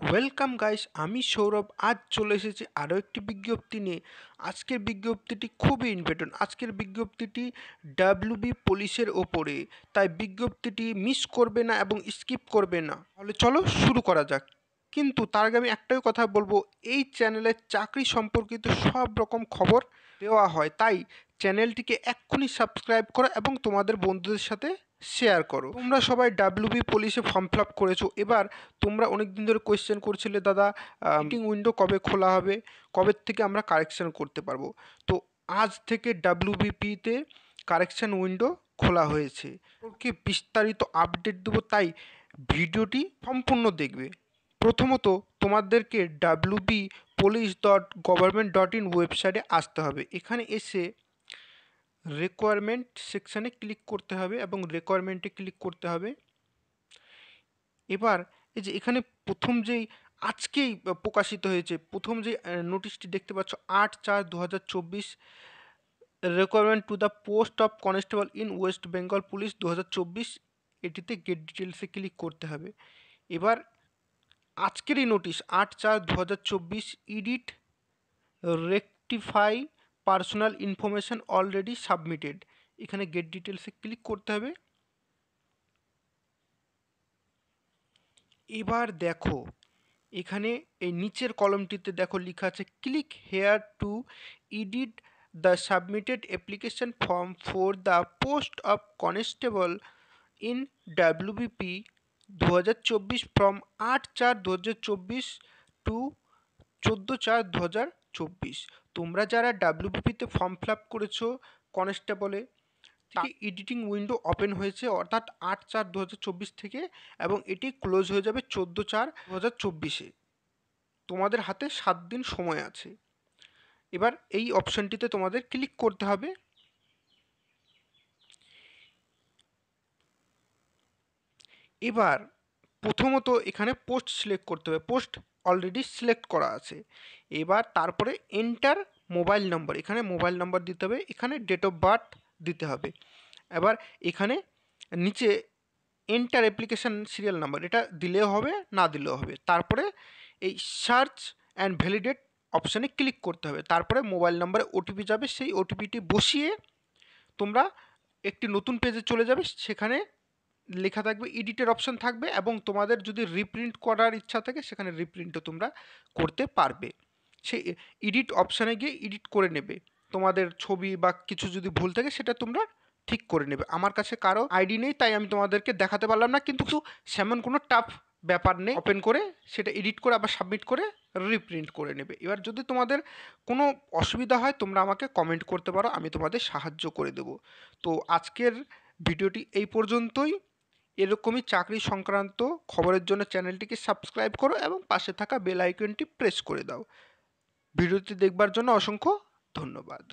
Welcome guys, আমি সৌরভ। আজ চলে এসেছি আরও একটি বিজ্ঞপ্তি নিয়ে। আজকের বিজ্ঞপ্তিটি খুবই ইম্পর্টেন্ট। আজকের বিজ্ঞপ্তিটি ডাব্লিউবি পুলিশের ওপরে, তাই বিজ্ঞপ্তিটি মিস করবে না এবং স্কিপ করবে না। তাহলে চলো শুরু করা যাক। কিন্তু তার আগে আমি একটাই কথা বলবো, এই চ্যানেলে চাকরি সম্পর্কিত সব রকম খবর দেওয়া হয়, তাই চ্যানেলটিকে এক্ষুনি সাবস্ক্রাইব করো এবং তোমাদের বন্ধুদের সাথে শেয়ার করো। তোমরা সবাই ডাব্লিউবি পুলিশে ফর্ম ফিল আপ করেছো। এবার তোমরা অনেক দিন ধরে কোয়েশ্চেন করছিলে, দাদা মিটিং উইন্ডো কবে খোলা হবে, কবে থেকে আমরা কারেকশন করতে পারবো। তো আজ থেকে ডাব্লিউবিপিতে কারেকশন উইন্ডো খোলা হয়েছে। ওকে বিস্তারিত আপডেট দেবো, তাই ভিডিওটি সম্পূর্ণ দেখবে। প্রথমত তোমাদেরকে wbpolice.government.in ওয়েবসাইটে আসতে হবে। এখানে এসে রিকোয়ারমেন্ট সেকশানে ক্লিক করতে হবে এবং রিকোয়ারমেন্টে ক্লিক করতে হবে। এবার এই যে এখানে প্রথম যেই আজকেই প্রকাশিত হয়েছে, প্রথম যে নোটিশটি দেখতে পাচ্ছ 8/4/2024, requirement to the post of constable in West Bengal police 2024, এটিতে গেট ডিটেলসে ক্লিক করতে হবে। এবার আজকেরই notice 8/4/2024, edit rectify personal information already submitted, এখানে গেট ডিটেলসে ক্লিক করতে হবে। এবার দেখো এখানে এই নিচের কলমটিতে দেখো লেখা আছে click here to edit the submitted application form for the post of constable in WBP 2024 from 8/4/2024 to 14/4/2024। তোমরা যারা ডাব্লিউবিপিতে ফর্ম ফিল আপ করেছো কনস্টেবলে, থেকে এডিটিং উইন্ডো ওপেন হয়েছে, অর্থাৎ 8/4/2024 থেকে, এবং এটি ক্লোজ হয়ে যাবে 14/4/2024। তোমাদের হাতে 7 দিন সময় আছে। এবার এই অপশানটিতে তোমাদের ক্লিক করতে হবে। এবার প্রথমত এখানে পোস্ট সিলেক্ট করতে হবে, পোস্ট অলরেডি সিলেক্ট করা আছে। এবার তারপরে এন্টার মোবাইল নম্বর, এখানে মোবাইল নম্বর দিতে হবে, এখানে ডেট অফ বার্থ দিতে হবে। এবার এখানে নিচে এন্টার অ্যাপ্লিকেশান সিরিয়াল নাম্বার, এটা দিলেও হবে না দিলেও হবে। তারপরে এই সার্চ অ্যান্ড ভ্যালিডেট অপশানে ক্লিক করতে হবে। তারপরে মোবাইল নাম্বারে ওটিপি যাবে, সেই ওটিপিটি বসিয়ে তোমরা একটি নতুন পেজে চলে যাবে। সেখানে লেখা থাকবে এডিটের অপশান থাকবে, এবং তোমাদের যদি রিপ্রিন্ট করার ইচ্ছা থাকে সেখানে রিপ্রিন্টও তোমরা করতে পারবে। সেই এডিট অপশানে গিয়ে এডিট করে নেবে। তোমাদের ছবি বা কিছু যদি ভুল থাকে সেটা তোমরা ঠিক করে নেবে। আমার কাছে কারো আইডি নেই, তাই আমি তোমাদেরকে দেখাতে পারলাম না, কিন্তু সেমন কোনো টাফ ব্যাপার নেই। ওপেন করে সেটা এডিট করে আবার সাবমিট করে রিপ্রিন্ট করে নেবে। এবার যদি তোমাদের কোনো অসুবিধা হয় তোমরা আমাকে কমেন্ট করতে পারো, আমি তোমাদের সাহায্য করে দেবো। তো আজকের ভিডিওটি এই পর্যন্তই। এরকমই চাকরি সংক্রান্ত খবরের জন্য চ্যানেলটিকে সাবস্ক্রাইব করো এবং পাশে থাকা বেল আইকনটি প্রেস করে দাও। ভিডিওটি দেখবার জন্য অসংখ্য ধন্যবাদ।